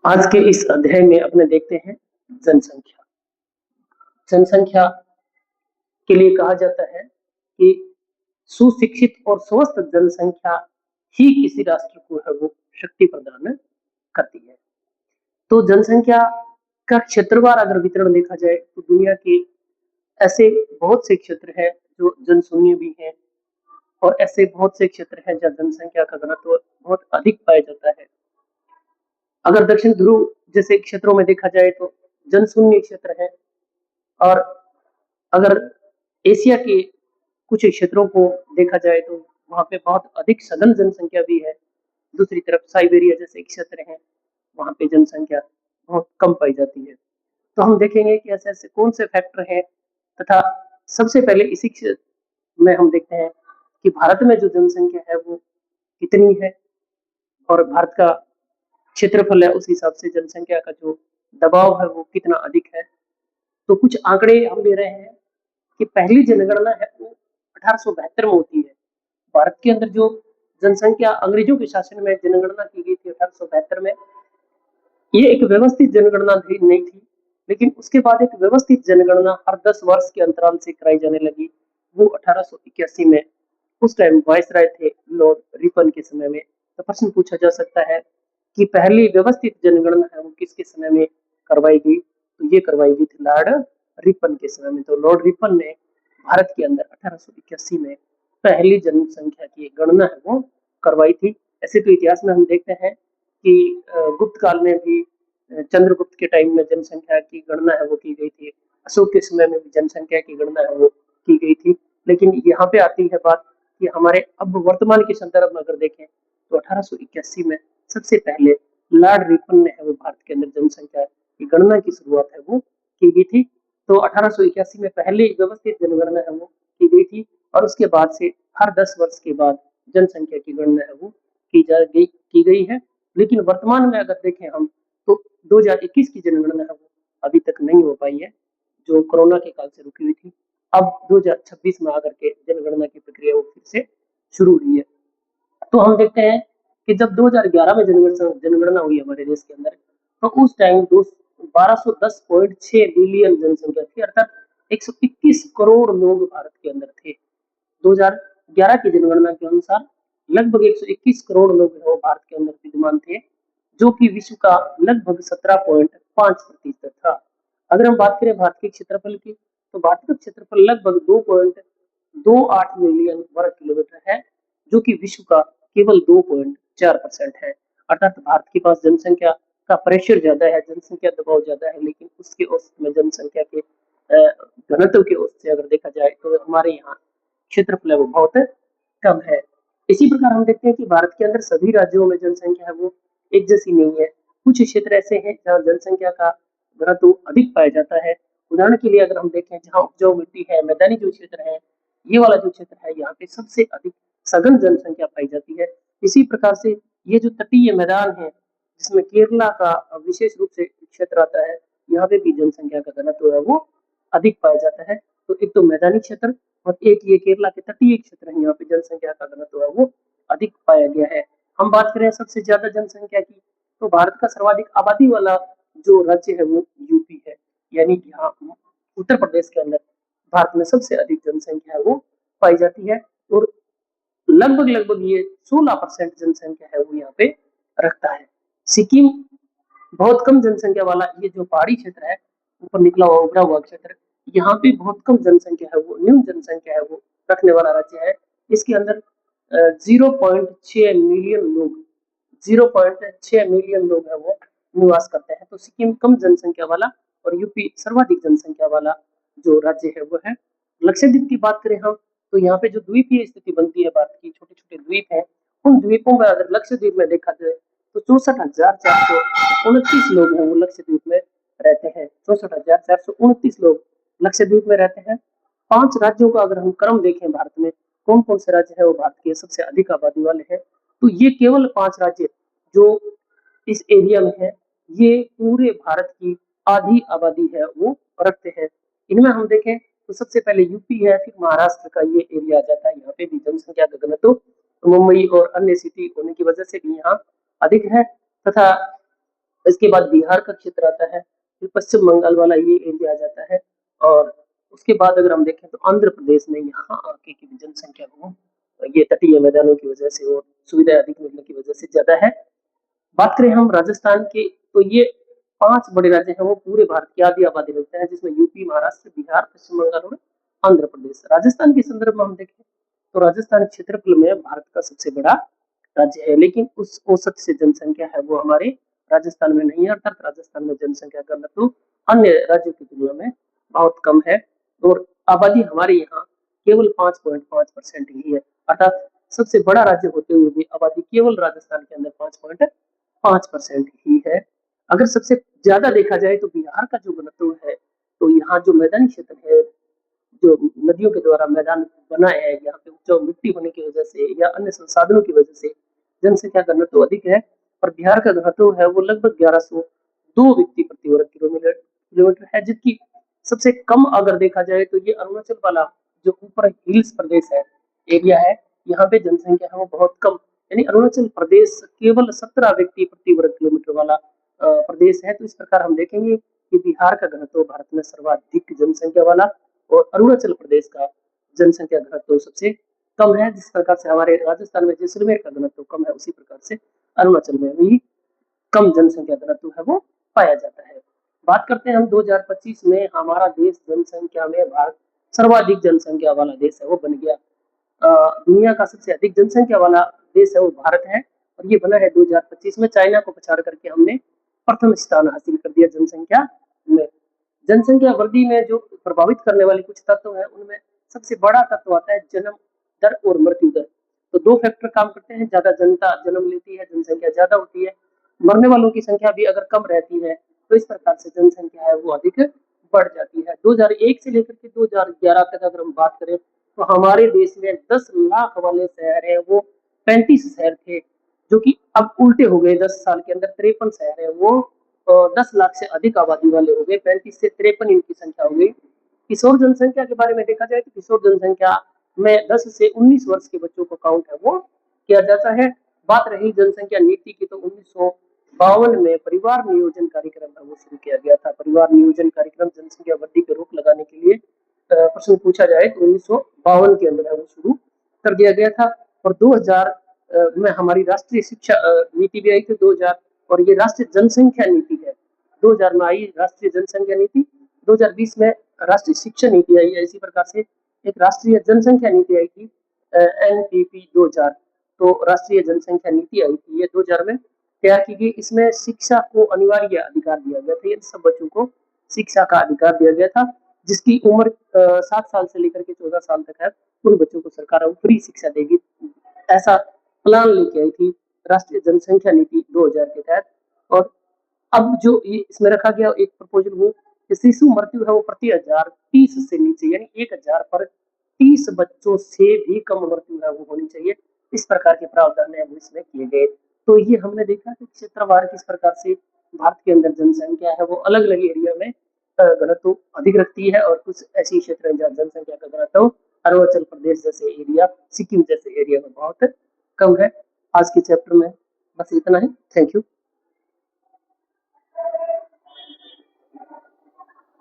आज के इस अध्याय में अपने देखते हैं जनसंख्या। जनसंख्या के लिए कहा जाता है कि सुशिक्षित और स्वस्थ जनसंख्या ही किसी राष्ट्र को है वो शक्ति प्रदान करती है। तो जनसंख्या का क्षेत्रवार अगर वितरण देखा जाए तो दुनिया के ऐसे बहुत से क्षेत्र हैं जो जनशून्य भी हैं और ऐसे बहुत से क्षेत्र हैं जहाँ जनसंख्या का घनत्व बहुत अधिक पाया जाता है। अगर दक्षिण ध्रुव जैसे क्षेत्रों में देखा जाए तो जनशून्य क्षेत्र है और अगर एशिया के कुछ क्षेत्रों को देखा जाए तो वहाँ पे बहुत अधिक सघन जनसंख्या भी है। दूसरी तरफ साइबेरिया जैसे क्षेत्र हैं वहाँ पे जनसंख्या बहुत कम पाई जाती है। तो हम देखेंगे कि ऐसे ऐसे कौन से फैक्टर हैं तथा सबसे पहले इसी क्षेत्र में हम देखते हैं कि भारत में जो जनसंख्या है वो कितनी है और भारत का क्षेत्रफल है उस हिसाब से जनसंख्या का जो दबाव है वो कितना अधिक है। तो कुछ आंकड़े हम ले रहे हैं कि पहली जनगणना है वो 1872 में होती है। भारत के अंदर जो जनसंख्या अंग्रेजों के शासन में जनगणना की गई थी 1872 में, ये एक व्यवस्थित जनगणना नहीं थी, लेकिन उसके बाद एक व्यवस्थित जनगणना हर 10 वर्ष के अंतराल से कराई जाने लगी। वो 1881 में उस टाइम वायसराय थे लॉर्ड रिपन के समय में। तो प्रश्न पूछा जा सकता है कि पहली व्यवस्थित जनगणना है वो किसके समय में करवाई गई? तो ये करवाई गई थी लॉर्ड रिपन के समय में। तो लॉर्ड रिपन ने भारत के अंदर 1881 में पहली जनसंख्या की गणना है वो करवाई थी। ऐसे तो इतिहास में हम देखते हैं कि गुप्त काल में भी चंद्रगुप्त के टाइम में जनसंख्या की गणना है वो की गई थी। अशोक के समय में भी जनसंख्या की गणना है वो की गई थी। लेकिन यहाँ पे आती है बात कि हमारे अब वर्तमान के संदर्भ में अगर देखें तो 1881 में सबसे पहले लॉर्ड रिपन ने है वो भारत के अंदर जनसंख्या की गणना की शुरुआत है वो की गई थी। तो 1881 में पहली व्यवस्थित जनगणना है वो की गई थी और उसके बाद से हर 10 वर्ष के बाद जनसंख्या की गणना है वो की गई है। लेकिन वर्तमान में अगर देखें हम तो 2021 की जनगणना है वो अभी तक नहीं हो पाई है, जो कोरोना के काल से रुकी हुई थी। अब 2026 में आकर के जनगणना की प्रक्रिया वो फिर से शुरू हुई है। तो हम देखते हैं कि जब 2011 में जनगणना हुई हमारे देश के अंदर, तो उस टाइम 1210.6 मिलियन जनसंख्या थी, अर्थात 121 करोड़ लोग भारत के अंदर थे। 2011 की जनगणना के अनुसार लगभग 121 करोड़ लोग वो भारत के अंदर विद्यमान थे, जो कि विश्व का लगभग 17.5% था। अगर हम बात करें भारत के क्षेत्रफल की, तो भारत का क्षेत्रफल लगभग 2.28 मिलियन वर्ग किलोमीटर है, जो कि विश्व का केवल 2.4% है। अर्थात भारत के पास जनसंख्या का प्रेशर ज्यादा है, जनसंख्या दबाव ज्यादा है, लेकिन उसके औसत में जनसंख्या के घनत्व के औसत से अगर देखा जाए तो हमारे यहाँ क्षेत्रफल है वो बहुत कम है। इसी प्रकार हम देखते हैं कि भारत के अंदर सभी राज्यों में जनसंख्या है वो एक जैसी नहीं है। कुछ क्षेत्र ऐसे हैं जहाँ जनसंख्या का घनत्व अधिक पाया जाता है। उदाहरण के लिए अगर हम देखें जहाँ उपजाऊ मिट्टी है, मैदानी जो क्षेत्र है, ये वाला जो क्षेत्र है यहाँ पे सबसे अधिक सघन जनसंख्या पाई जाती है। इसी प्रकार से ये जो तटीय मैदान है जिसमें केरला का विशेष रूप से क्षेत्र आता है, यहाँ पे भी जनसंख्या का घनत्व है वो अधिक पाया जाता है। तो एक तो मैदानी क्षेत्र और एक ये केरला के तटीय क्षेत्र है, यहाँ पे जनसंख्या का घनत्व है वो अधिक पाया गया है। हम बात करें सबसे ज्यादा जनसंख्या की, तो भारत का सर्वाधिक आबादी वाला जो राज्य है वो यूपी है, यानी कि यहाँ उत्तर प्रदेश के अंदर भारत में सबसे अधिक जनसंख्या है वो पाई जाती है और लगभग लगभग ये 16% जनसंख्या है वो यहाँ पे रखता है। सिक्किम बहुत कम जनसंख्या वाला ये जो पहाड़ी क्षेत्र है, ऊपर निकला हुआ उभरा हुआ क्षेत्र, यहाँ पे बहुत कम जनसंख्या है वो न्यून जनसंख्या है वो रखने वाला राज्य है। इसके अंदर 0.6 मिलियन लोग 0.6 मिलियन लोग है वो निवास करते हैं। तो सिक्किम कम जनसंख्या वाला और यूपी सर्वाधिक जनसंख्या वाला जो राज्य है वो है। लक्षद्वीप की बात करें हम, तो यहाँ पे जो द्वीपीय स्थिति बनती है भारत की, छोटे छोटे द्वीप है, उन द्वीपों में अगर लक्षद्वीप में देखा जाए तो 64,429 लोग हैं वो लक्षद्वीप में रहते हैं। 64,429 लोग लक्षद्वीप में रहते हैं। 5 राज्यों का अगर हम क्रम देखें भारत में, कौन कौन से राज्य है वो भारत के सबसे अधिक आबादी वाले हैं, तो ये केवल 5 राज्य जो इस एरिया में है, ये पूरे भारत की आधी आबादी है वो रखते हैं। इनमें हम देखें तो सबसे पहले यूपी है, फिर महाराष्ट्र का ये एरिया आ जाता है। यहाँ पे भी जनसंख्या का घनत्व मुंबई और अन्य सिटी होने की वजह से भी यहाँ अधिक है, तथा इसके बाद बिहार का क्षेत्र आता है, फिर पश्चिम बंगाल वाला ये एरिया आ जाता है, और उसके बाद अगर हम देखें तो आंध्र प्रदेश में यहाँ आके की जनसंख्या को ये तटीय मैदानों की वजह से और सुविधाएं अधिक मिलने की वजह से ज्यादा है। बात करें हम राजस्थान की, तो ये 5 बड़े राज्य हैं, वो पूरे भारत की आधी आबादी रखते हैं, जिसमें यूपी, महाराष्ट्र, बिहार, पश्चिम बंगाल और आंध्र प्रदेश। राजस्थान के संदर्भ में हम देखें तो राजस्थान क्षेत्रफल में भारत का सबसे बड़ा राज्य है, लेकिन उस औसत से जनसंख्या है वो हमारे राजस्थान में नहीं है, अर्थात राजस्थान में जनसंख्या का घनत्व अन्य राज्यों की तुलना में बहुत कम है, और आबादी हमारे यहाँ केवल 5.5% ही है, अर्थात सबसे बड़ा राज्य होते हुए भी आबादी केवल राजस्थान के अंदर 5.5% ही है। अगर सबसे ज्यादा देखा जाए तो बिहार का जो घनत्व है, तो यहाँ जो मैदानी क्षेत्र है, जो नदियों के द्वारा मैदान बना है, यहाँ पे उपजाऊ मिट्टी होने की वजह से या अन्य संसाधनों की वजह से जनसंख्या घनत्व अधिक है, और बिहार का घनत्व है वो लगभग 1102 व्यक्ति प्रति वर्ग किलोमीटर है, जबकि सबसे कम अगर देखा जाए तो ये अरुणाचल वाला जो ऊपर हिल्स प्रदेश है, एरिया है, यहाँ पे जनसंख्या है वो बहुत कम, यानी अरुणाचल प्रदेश केवल 17 व्यक्ति प्रति वर्ग किलोमीटर वाला प्रदेश है। तो इस प्रकार हम देखेंगे कि बिहार का घनत्व भारत में सर्वाधिक जनसंख्या वाला, और अरुणाचल प्रदेश का जनसंख्या घनत्व सबसे कम है। जिस प्रकार से हमारे राजस्थान में जैसलमेर का घनत्व कम है, उसी प्रकार से अरुणाचल में भी कम जनसंख्या घनत्व है वो पाया जाता है। बात करते हैं हम 2025 में, हमारा देश जनसंख्या में भारत सर्वाधिक जनसंख्या वाला देश है वो बन गया। दुनिया का सबसे अधिक जनसंख्या वाला देश है वो भारत है, और ये बना है 2025 में। चाइना को पछाड़ करके हमने प्रथम स्थान हासिल कर दिया जनसंख्या में। जनसंख्या वृद्धि में जो प्रभावित करने वाले कुछ तत्व हैं, उनमें सबसे बड़ा तत्व आता है जन्म दर और मृत्यु दर। तो दो फैक्टर काम करते हैं, ज्यादा जनता जन्म लेती है, जनसंख्या ज्यादा होती है, मरने वालों की संख्या भी अगर कम रहती है, तो इस प्रकार से जनसंख्या है वो अधिक बढ़ जाती है। 2001 से लेकर के 2011 तक अगर हम बात करें, तो हमारे देश में 10 लाख वाले शहर है वो 35 शहर थे, जो कि अब उल्टे हो गए। 10 साल के अंदर 53 शहर है वो 10 लाख से अधिक आबादी वाले हो गए, 35 से 53 इनकी संख्या हो गई। किशोर जनसंख्या के बारे में देखा जाए तो किशोर जनसंख्या में 10 से 19 वर्ष के बच्चों को काउंट है वो किया जाता है। बात रही जनसंख्या नीति की, तो 1952 में परिवार नियोजन कार्यक्रम है वो शुरू किया गया था। परिवार नियोजन कार्यक्रम जनसंख्या वृद्धि पर रोक लगाने के लिए प्रश्न पूछा जाए तो 1952 के अंदर है वो शुरू कर दिया गया था। और 2000 में हमारी राष्ट्रीय शिक्षा नीति भी आई थी 2000, और ये राष्ट्रीय जनसंख्या नीति है। 2000 में आई राष्ट्रीय जनसंख्या नीति, 2020 में राष्ट्रीय शिक्षा नीति आई है। इसी प्रकार से एक राष्ट्रीय जनसंख्या नीति आई थी एनपीपी 2000। तो राष्ट्रीय जनसंख्या नीति आई थी, ये 2000 में तैयार की गई। इसमें शिक्षा को अनिवार्य अधिकार दिया गया था, इन सब बच्चों को शिक्षा का अधिकार दिया गया था, जिसकी उम्र 7 साल से लेकर के 14 साल तक है, उन बच्चों को सरकार फ्री शिक्षा देगी, ऐसा प्लान लेके आई थी राष्ट्रीय जनसंख्या नीति 2000 के तहत। और अब जो ये इसमें रखा गया एक प्रपोजल, वो शिशु मृत्यु है वो प्रति 1000 30 से नीचे, यानी 1000 पर 30 बच्चों से भी कम मृत्यु है वो होनी चाहिए। इस प्रकार के प्रावधान है वो इसमें किए गए। तो ये हमने देखा कि क्षेत्रवार किस प्रकार से भारत के अंदर जनसंख्या है वो अलग अलग एरिया में घनत्व अधिक रखती है, और कुछ ऐसी क्षेत्र हैं जहाँ जनसंख्या का घनत्व अरुणाचल प्रदेश जैसे एरिया, सिक्किम जैसे एरिया में बहुत कम है। आज के चैप्टर में बस इतना ही। Thank you.